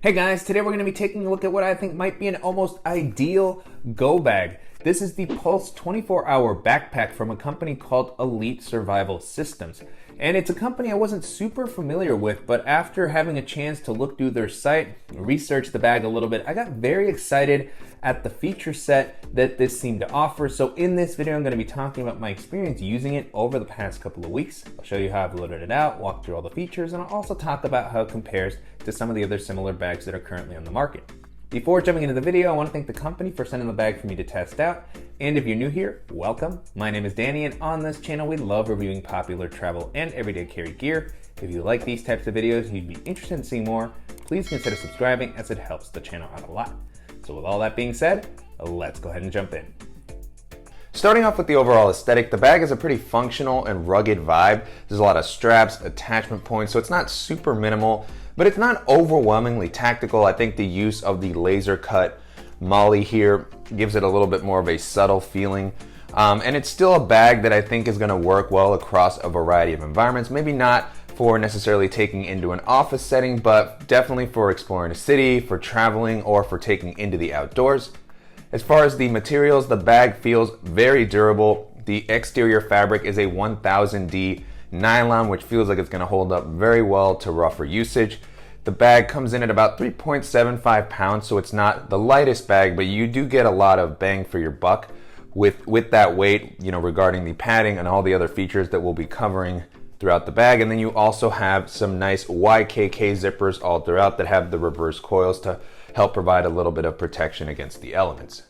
Hey guys, today we're going to be taking a look at what I think might be an almost ideal go bag. This is the Pulse 24-hour backpack from a company called Elite Survival Systems. And it's a company I wasn't super familiar with, but after having a chance to look through their site, research the bag a little bit, I got very excited at the feature set that this seemed to offer. So in this video, I'm going to be talking about my experience using it over the past couple of weeks. I'll show you how I've loaded it out, walk through all the features, and I'll also talk about how it compares to some of the other similar bags that are currently on the market. Before jumping into the video, I want to thank the company for sending the bag for me to test out. And if you're new here, welcome. My name is Danny, and on this channel, we love reviewing popular travel and everyday carry gear. If you like these types of videos and you'd be interested in seeing more, please consider subscribing as it helps the channel out a lot. So with all that being said, let's go ahead and jump in. Starting off with the overall aesthetic, the bag has a pretty functional and rugged vibe. There's a lot of straps, attachment points, so it's not super minimal, but it's not overwhelmingly tactical. I think the use of the laser cut MOLLE here gives it a little bit more of a subtle feeling. And it's still a bag that I think is gonna work well across a variety of environments. Maybe not for necessarily taking into an office setting, but definitely for exploring a city, for traveling, or for taking into the outdoors. As far as the materials, the bag feels very durable. The exterior fabric is a 1000D nylon, which feels like it's gonna hold up very well to rougher usage. The bag comes in at about 3.75 pounds, so it's not the lightest bag, but you do get a lot of bang for your buck with that weight, regarding the padding and all the other features that we'll be covering throughout the bag. And then you also have some nice YKK zippers all throughout that have the reverse coils to help provide a little bit of protection against the elements.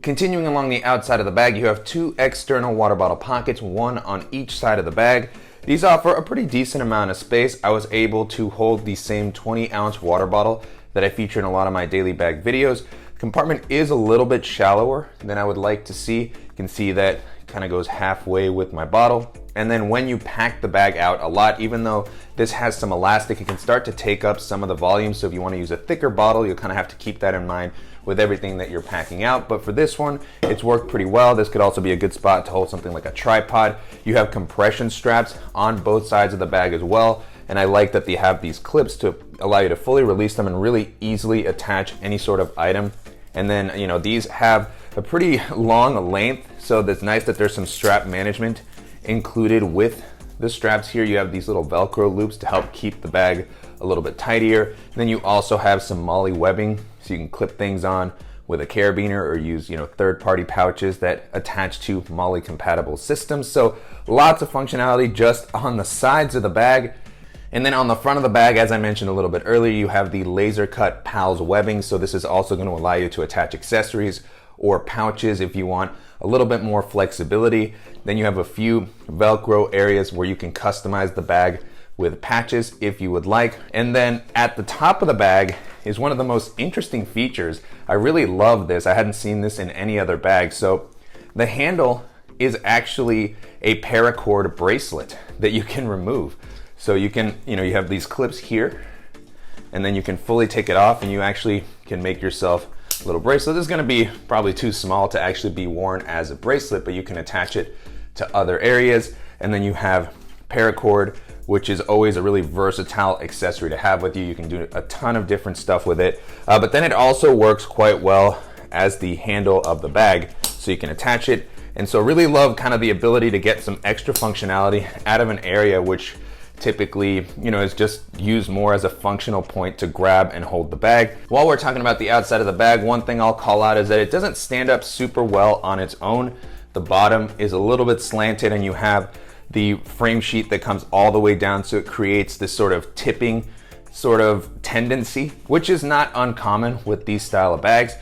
Continuing along the outside of the bag, you have two external water bottle pockets, one on each side of the bag. These offer a pretty decent amount of space. I was able to hold the same 20-ounce water bottle that I feature in a lot of my daily bag videos. The compartment is a little bit shallower than I would like to see. You can see that kind of goes halfway with my bottle. And then when you pack the bag out a lot, even though this has some elastic, it can start to take up some of the volume. So if you want to use a thicker bottle, you'll kind of have to keep that in mind with everything that you're packing out. But for this one, it's worked pretty well. This could also be a good spot to hold something like a tripod. You have compression straps on both sides of the bag as well. And I like that they have these clips to allow you to fully release them and really easily attach any sort of item. And then, these have a pretty long length. So it's nice that there's some strap management included with the straps here. You have these little Velcro loops to help keep the bag a little bit tidier. And then you also have some MOLLE webbing, so you can clip things on with a carabiner or use third-party pouches that attach to MOLLE compatible systems. So lots of functionality just on the sides of the bag. And then on the front of the bag, as I mentioned a little bit earlier, you have the laser cut PALS webbing. So this is also going to allow you to attach accessories or pouches if you want a little bit more flexibility. Then you have a few Velcro areas where you can customize the bag with patches if you would like. And then at the top of the bag is one of the most interesting features. I really love this. I hadn't seen this in any other bag. So the handle is actually a paracord bracelet that you can remove. So you can, you have these clips here, and then you can fully take it off and you actually can make yourself a little bracelet. This is gonna be probably too small to actually be worn as a bracelet, but you can attach it to other areas. And then you have paracord, which is always a really versatile accessory to have with you. You can do a ton of different stuff with it. But then it also works quite well as the handle of the bag, so you can attach it. And so really love kind of the ability to get some extra functionality out of an area which typically, is just used more as a functional point to grab and hold the bag. While we're talking about the outside of the bag, one thing I'll call out is that it doesn't stand up super well on its own. The bottom is a little bit slanted and you have the frame sheet that comes all the way down, so it creates this sort of tipping sort of tendency, which is not uncommon with these style of bags.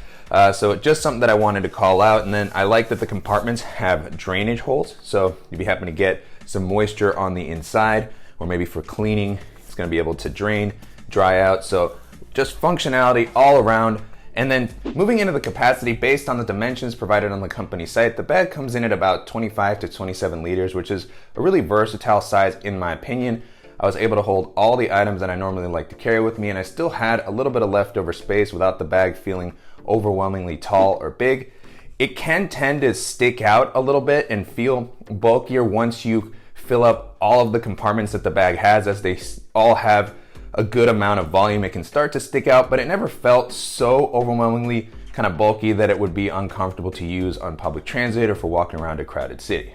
So just something that I wanted to call out. And then I like that the compartments have drainage holes. So if you happen to get some moisture on the inside, or maybe for cleaning, it's gonna be able to drain, dry out. So just functionality all around. And then moving into the capacity, based on the dimensions provided on the company site, the bag comes in at about 25 to 27 liters, which is a really versatile size in my opinion. I was able to hold all the items that I normally like to carry with me, and I still had a little bit of leftover space without the bag feeling overwhelmingly tall or big. It can tend to stick out a little bit and feel bulkier once you fill up all of the compartments that the bag has, as they all have a good amount of volume. It can start to stick out, but it never felt so overwhelmingly kind of bulky that it would be uncomfortable to use on public transit or for walking around a crowded city.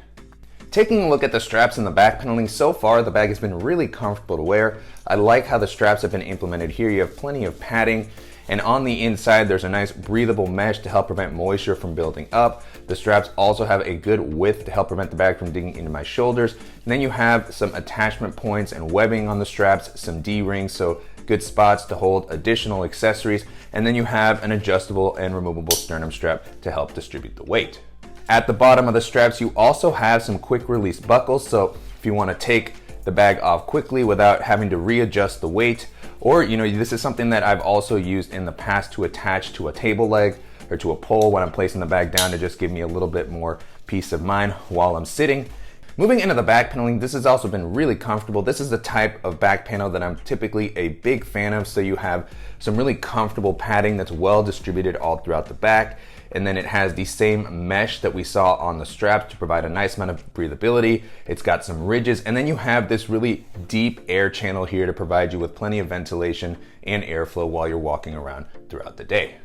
Taking a look at the straps and the back paneling, so far the bag has been really comfortable to wear. I like how the straps have been implemented here. You have plenty of padding, and on the inside there's a nice breathable mesh to help prevent moisture from building up. The straps also have a good width to help prevent the bag from digging into my shoulders. And then you have some attachment points and webbing on the straps, some D-rings, so good spots to hold additional accessories. And then you have an adjustable and removable sternum strap to help distribute the weight. At the bottom of the straps, you also have some quick release buckles. So if you want to take the bag off quickly without having to readjust the weight, or this is something that I've also used in the past to attach to a table leg or to a pole when I'm placing the bag down to just give me a little bit more peace of mind while I'm sitting. Moving into the back paneling, this has also been really comfortable. This is the type of back panel that I'm typically a big fan of. So you have some really comfortable padding that's well distributed all throughout the back. And then it has the same mesh that we saw on the straps to provide a nice amount of breathability. It's got some ridges, and then you have this really deep air channel here to provide you with plenty of ventilation and airflow while you're walking around throughout the day.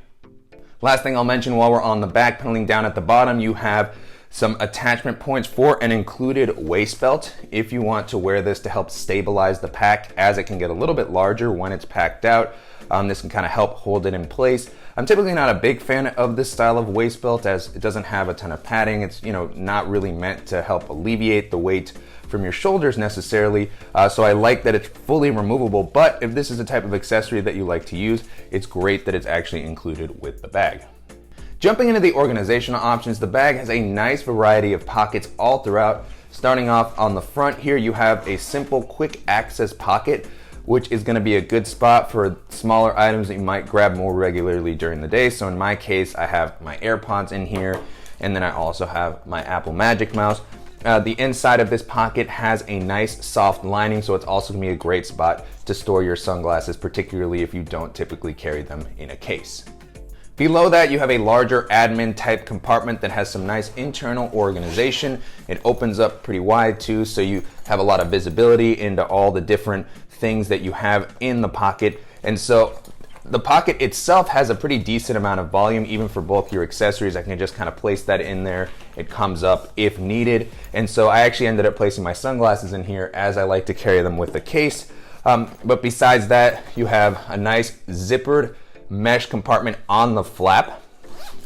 Last thing I'll mention while we're on the back paneling, down at the bottom you have some attachment points for an included waist belt if you want to wear this to help stabilize the pack, as it can get a little bit larger when it's packed out. This can kind of help hold it in place. I'm typically not a big fan of this style of waist belt as it doesn't have a ton of padding. It's not really meant to help alleviate the weight from your shoulders necessarily. So I like that it's fully removable, but if this is a type of accessory that you like to use, it's great that it's actually included with the bag. Jumping into the organizational options, the bag has a nice variety of pockets all throughout. Starting off on the front here, you have a simple quick access pocket, which is going to be a good spot for smaller items that you might grab more regularly during the day. So in my case, I have my AirPods in here, and then I also have my Apple Magic Mouse. The inside of this pocket has a nice soft lining, so it's also going to be a great spot to store your sunglasses, particularly if you don't typically carry them in a case. Below that, you have a larger admin type compartment that has some nice internal organization. It opens up pretty wide too, so you have a lot of visibility into all the different things that you have in the pocket. And so the pocket itself has a pretty decent amount of volume, even for both your accessories. I can just kind of place that in there. It comes up if needed. And so I actually ended up placing my sunglasses in here, as I like to carry them with the case. But besides that, you have a nice zippered mesh compartment on the flap,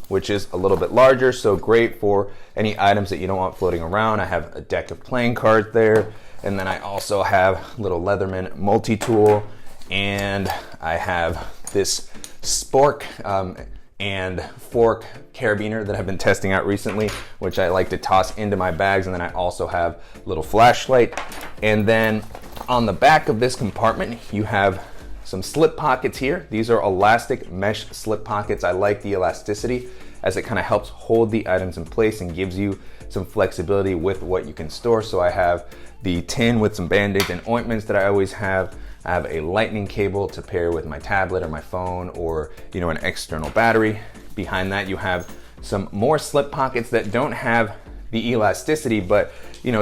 which is a little bit larger, so great for any items that you don't want floating around. I have a deck of playing cards there, and then I also have a little Leatherman multi-tool, and I have this spork and fork carabiner that I've been testing out recently, which I like to toss into my bags. And then I also have a little flashlight. And then on the back of this compartment, you have some slip pockets here. These are elastic mesh slip pockets. I like the elasticity as it kind of helps hold the items in place and gives you some flexibility with what you can store. So I have the tin with some band-aids and ointments that I always have. I have a lightning cable to pair with my tablet or my phone, or an external battery. Behind that, you have some more slip pockets that don't have the elasticity, but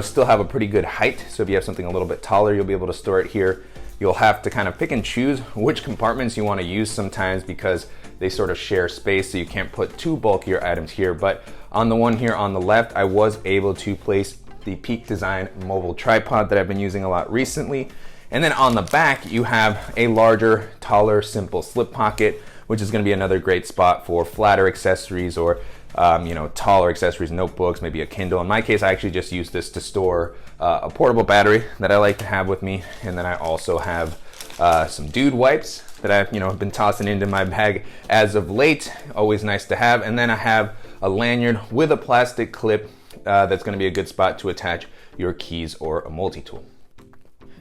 still have a pretty good height. So if you have something a little bit taller, you'll be able to store it here. You'll have to kind of pick and choose which compartments you want to use sometimes, because they sort of share space, so you can't put too bulkier items here. But on the one here on the left, I was able to place the Peak Design mobile tripod that I've been using a lot recently. And then on the back, you have a larger, taller, simple slip pocket, which is going to be another great spot for flatter accessories or taller accessories, notebooks, maybe a Kindle. In my case, I actually just use this to store a portable battery that I like to have with me. And then I also have some dude wipes that I've been tossing into my bag as of late. Always nice to have. And then I have a lanyard with a plastic clip that's going to be a good spot to attach your keys or a multi-tool.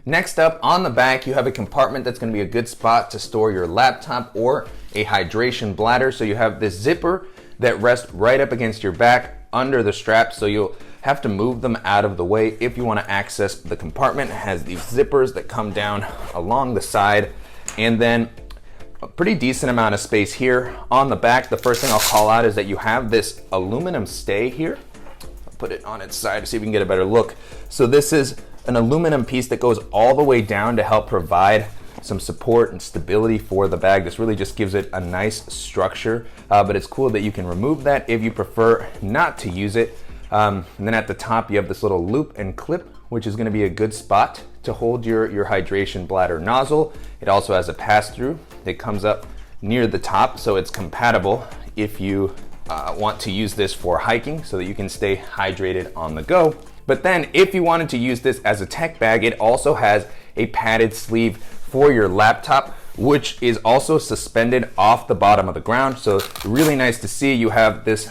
Next up, on the back, you have a compartment that's going to be a good spot to store your laptop or a hydration bladder. So you have this zipper that rests right up against your back under the strap, so you'll have to move them out of the way if you want to access the compartment. It has these zippers that come down along the side, and then a pretty decent amount of space here on the back. The first thing I'll call out is that you have this aluminum stay here. I'll put it on its side to see if we can get a better look. So this is an aluminum piece that goes all the way down to help provide some support and stability for the bag. This really just gives it a nice structure, but it's cool that you can remove that if you prefer not to use it. And then at the top, you have this little loop and clip, which is going to be a good spot to hold your hydration bladder nozzle. It also has a pass-through that comes up near the top, so it's compatible if you want to use this for hiking so that you can stay hydrated on the go. But then if you wanted to use this as a tech bag, it also has a padded sleeve for your laptop, which is also suspended off the bottom of the ground. So really nice to see. You have this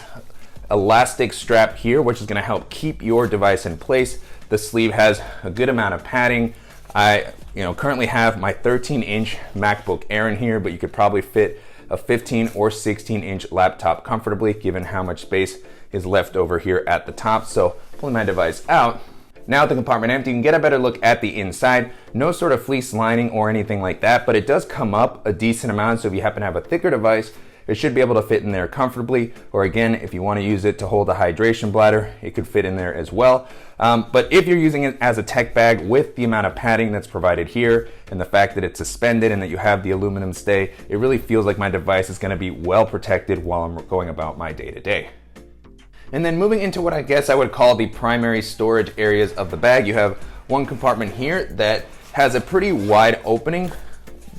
elastic strap here, which is going to help keep your device in place. The sleeve has a good amount of padding. I currently have my 13-inch MacBook Air in here, but you could probably fit a 15 or 16-inch laptop comfortably, given how much space is left over here at the top. So pulling my device out. Now with the compartment empty, you can get a better look at the inside. No sort of fleece lining or anything like that, but it does come up a decent amount. So if you happen to have a thicker device, it should be able to fit in there comfortably. Or again, if you want to use it to hold a hydration bladder, it could fit in there as well. But if you're using it as a tech bag with the amount of padding that's provided here and the fact that it's suspended and that you have the aluminum stay, it really feels like my device is going to be well protected while I'm going about my day-to-day. And then moving into what I guess I would call the primary storage areas of the bag, you have one compartment here that has a pretty wide opening,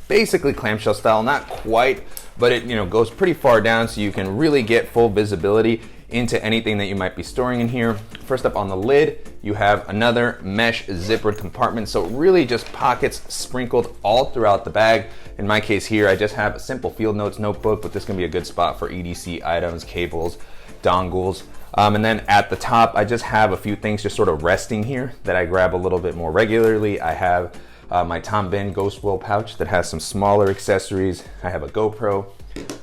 basically clamshell style, not quite, but it goes pretty far down so you can really get full visibility into anything that you might be storing in here. First up on the lid, you have another mesh zippered compartment. So really just pockets sprinkled all throughout the bag. In my case here, I just have a simple field notes notebook, but this can be a good spot for EDC items, cables, dongles. And then at the top, I just have a few things just sort of resting here that I grab a little bit more regularly. I have my Tom Bin Ghost Roll pouch that has some smaller accessories. I have a GoPro,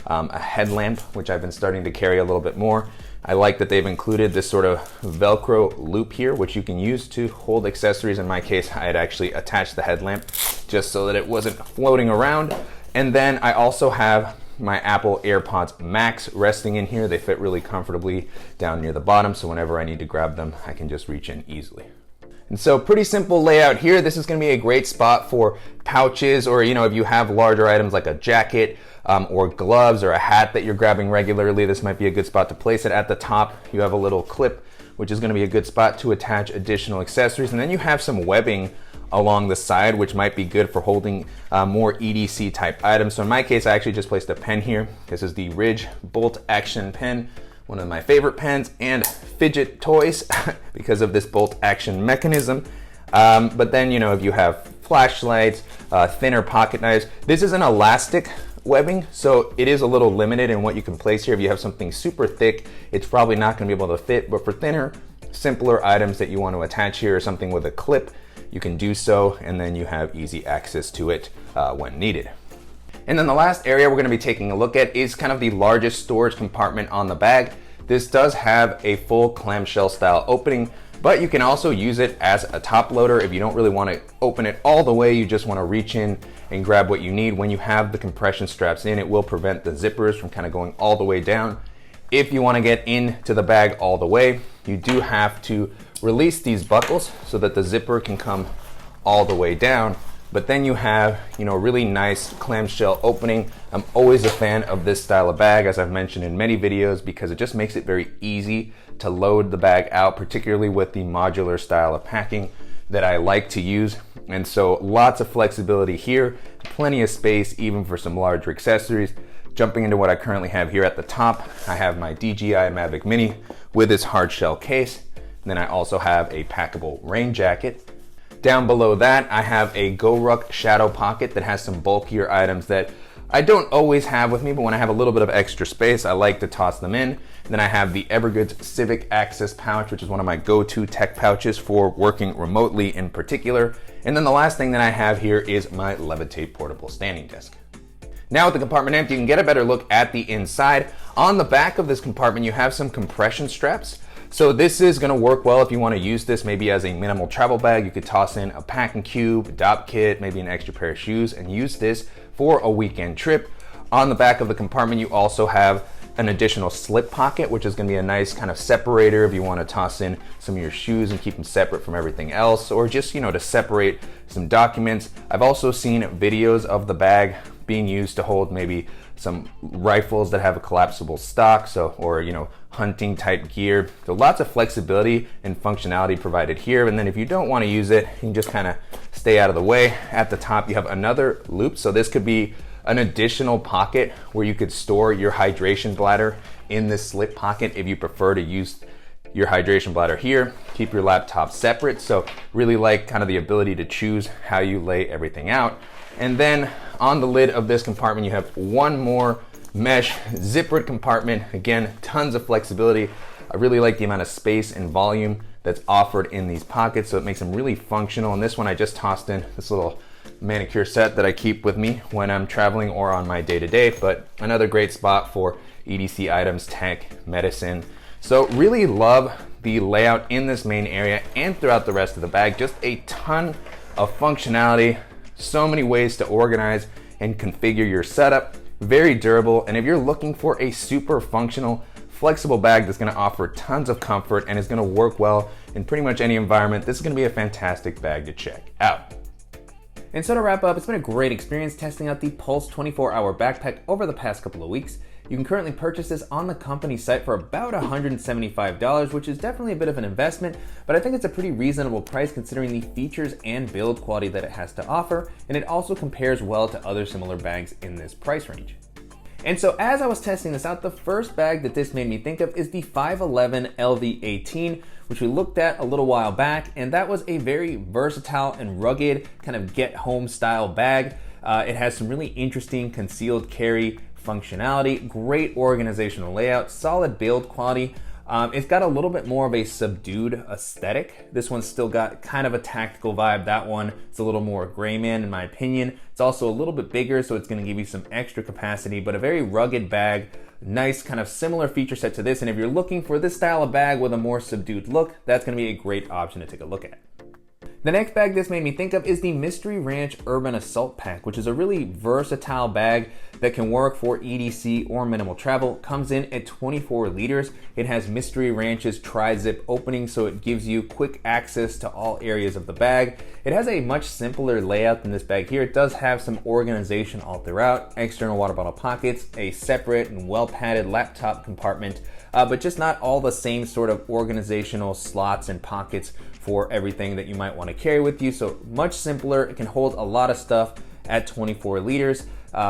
a headlamp, which I've been starting to carry a little bit more. I like that they've included this sort of Velcro loop here, which you can use to hold accessories. In my case, I had actually attached the headlamp just so that it wasn't floating around. And then I also have my Apple AirPods Max resting in here. They fit really comfortably down near the bottom, so whenever I need to grab them, I can just reach in easily. And so pretty simple layout here. This is going to be a great spot for pouches, or if you have larger items like a jacket or gloves or a hat that you're grabbing regularly, this might be a good spot to place it. At the top, you have a little clip, which is going to be a good spot to attach additional accessories. And then you have some webbing along the side, which might be good for holding more EDC type items. So in my case, I actually just placed a pen here. This is the Ridge Bolt Action pen, one of my favorite pens and fidget toys because of this bolt action mechanism. But then, if you have flashlights, thinner pocket knives, this is an elastic webbing, so it is a little limited in what you can place here. If you have something super thick, it's probably not going to be able to fit, but for thinner, simpler items that you want to attach here or something with a clip, you can do so, and then you have easy access to it when needed. And then the last area we're going to be taking a look at is kind of the largest storage compartment on the bag. This does have a full clamshell style opening, but you can also use it as a top loader if you don't really want to open it all the way. You just want to reach in and grab what you need. When you have the compression straps in, it will prevent the zippers from kind of going all the way down. If you want to get into the bag all the way, you do have to release these buckles so that the zipper can come all the way down. But then you have, a really nice clamshell opening. I'm always a fan of this style of bag, as I've mentioned in many videos, because it just makes it very easy to load the bag out, particularly with the modular style of packing that I like to use. And so lots of flexibility here, plenty of space even for some larger accessories. Jumping into what I currently have here at the top, I have my DJI Mavic Mini with its hard shell case. And then I also have a packable rain jacket. Down below that, I have a GoRuck shadow pocket that has some bulkier items that I don't always have with me, but when I have a little bit of extra space, I like to toss them in. And then I have the Evergoods Civic Access pouch, which is one of my go-to tech pouches for working remotely in particular. And then the last thing that I have here is my Levitate portable standing desk. Now with the compartment empty, you can get a better look at the inside. On the back of this compartment, you have some compression straps. So this is going to work well if you want to use this maybe as a minimal travel bag. You could toss in a packing cube, a DOP kit, maybe an extra pair of shoes, and use this for a weekend trip. On the back of the compartment, you also have an additional slip pocket, which is going to be a nice kind of separator if you want to toss in some of your shoes and keep them separate from everything else, or just, to separate some documents. I've also seen videos of the bag being used to hold maybe some rifles that have a collapsible stock, or hunting type gear. So lots of flexibility and functionality provided here. And then if you don't want to use it, you can just kind of stay out of the way. At the top, you have another loop. So this could be an additional pocket where you could store your hydration bladder in this slip pocket if you prefer to use your hydration bladder here. Keep your laptop separate. So really like kind of the ability to choose how you lay everything out. And then on the lid of this compartment, you have one more mesh zippered compartment. Again, tons of flexibility. I really like the amount of space and volume that's offered in these pockets, so it makes them really functional. And this one, I just tossed in this little manicure set that I keep with me when I'm traveling or on my day-to-day, but another great spot for EDC items, tech, medicine. So really love the layout in this main area and throughout the rest of the bag. Just a ton of functionality, so many ways to organize and configure your setup. Very durable, and if you're looking for a super functional, flexible bag that's going to offer tons of comfort and is going to work well in pretty much any environment, this is going to be a fantastic bag to check out. And so to wrap up, it's been a great experience testing out the Pulse 24-hour backpack over the past couple of weeks. You can currently purchase this on the company site for about $175, which is definitely a bit of an investment, but I think it's a pretty reasonable price considering the features and build quality that it has to offer, and it also compares well to other similar bags in this price range. And so as I was testing this out, the first bag that this made me think of is the 511 LV18, which we looked at a little while back, and that was a very versatile and rugged kind of get home style bag. It has some really interesting concealed carry functionality, great organizational layout, solid build quality. It's got a little bit more of a subdued aesthetic. This one's still got kind of a tactical vibe. That one, it's a little more gray man in my opinion. It's also a little bit bigger, so it's gonna give you some extra capacity, but a very rugged bag, nice kind of similar feature set to this. And if you're looking for this style of bag with a more subdued look, that's gonna be a great option to take a look at. The next bag this made me think of is the Mystery Ranch Urban Assault Pack, which is a really versatile bag that can work for EDC or minimal travel. Comes in at 24 liters. It has Mystery Ranch's tri-zip opening, so it gives you quick access to all areas of the bag. It has a much simpler layout than this bag here. It does have some organization all throughout, external water bottle pockets, a separate and well-padded laptop compartment, but just not all the same sort of organizational slots and pockets for everything that you might want to carry with you. So much simpler. It can hold a lot of stuff at 24 liters.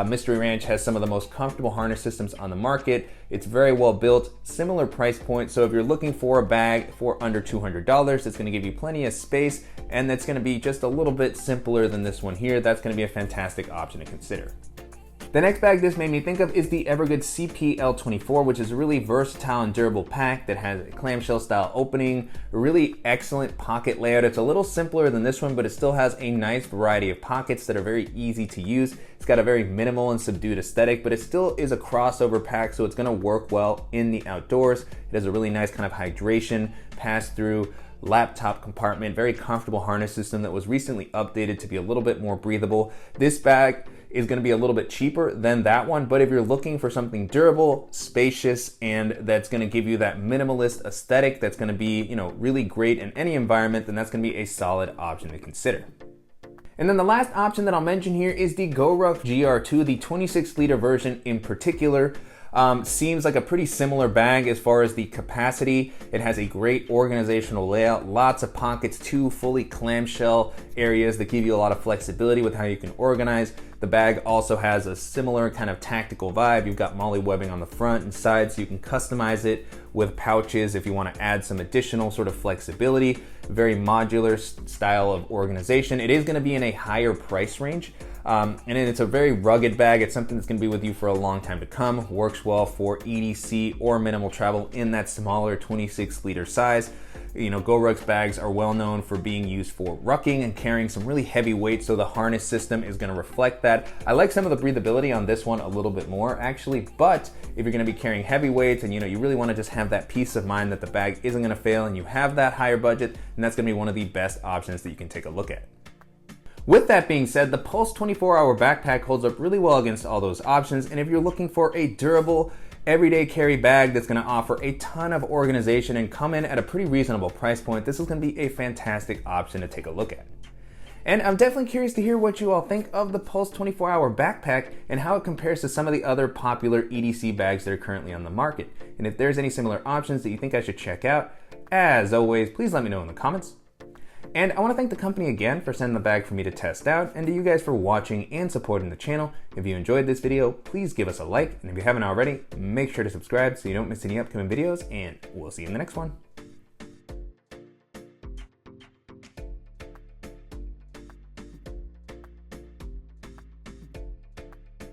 Mystery Ranch has some of the most comfortable harness systems on the market. It's very well built, similar price point. So if you're looking for a bag for under $200, it's going to give you plenty of space, and that's going to be just a little bit simpler than this one here. That's going to be a fantastic option to consider. The next bag this made me think of is the Evergood CPL24, which is a really versatile and durable pack that has a clamshell style opening, a really excellent pocket layout. It's a little simpler than this one, but it still has a nice variety of pockets that are very easy to use. It's got a very minimal and subdued aesthetic, but it still is a crossover pack, so it's gonna work well in the outdoors. It has a really nice kind of hydration pass-through laptop compartment, very comfortable harness system that was recently updated to be a little bit more breathable. This bag is going to be a little bit cheaper than that one, but if you're looking for something durable, spacious, and that's going to give you that minimalist aesthetic that's going to be, really great in any environment, then that's going to be a solid option to consider. And then the last option that I'll mention here is the GoRuck GR2, the 26-liter version in particular. Seems like a pretty similar bag as far as the capacity. It has a great organizational layout, lots of pockets, two fully clamshell areas that give you a lot of flexibility with how you can organize. The bag also has a similar kind of tactical vibe. You've got MOLLE webbing on the front and side, so you can customize it with pouches if you want to add some additional sort of flexibility. Very modular style of organization. It is going to be in a higher price range. And it's a very rugged bag. It's something that's going to be with you for a long time to come. Works well for EDC or minimal travel in that smaller 26-liter size. GoRuck's bags are well known for being used for rucking and carrying some really heavy weight, so the harness system is going to reflect that. I like some of the breathability on this one a little bit more actually, but if you're going to be carrying heavy weights and you really want to just have that peace of mind that the bag isn't going to fail and you have that higher budget, then that's going to be one of the best options that you can take a look at. With that being said, the Pulse 24-hour backpack holds up really well against all those options, and if you're looking for a durable everyday carry bag that's going to offer a ton of organization and come in at a pretty reasonable price point, this is going to be a fantastic option to take a look at. And I'm definitely curious to hear what you all think of the Pulse 24-hour backpack and how it compares to some of the other popular EDC bags that are currently on the market. And if there's any similar options that you think I should check out, as always, please let me know in the comments. And I want to thank the company again for sending the bag for me to test out, and to you guys for watching and supporting the channel. If you enjoyed this video, please give us a like, and if you haven't already, make sure to subscribe so you don't miss any upcoming videos, and we'll see you in the next one.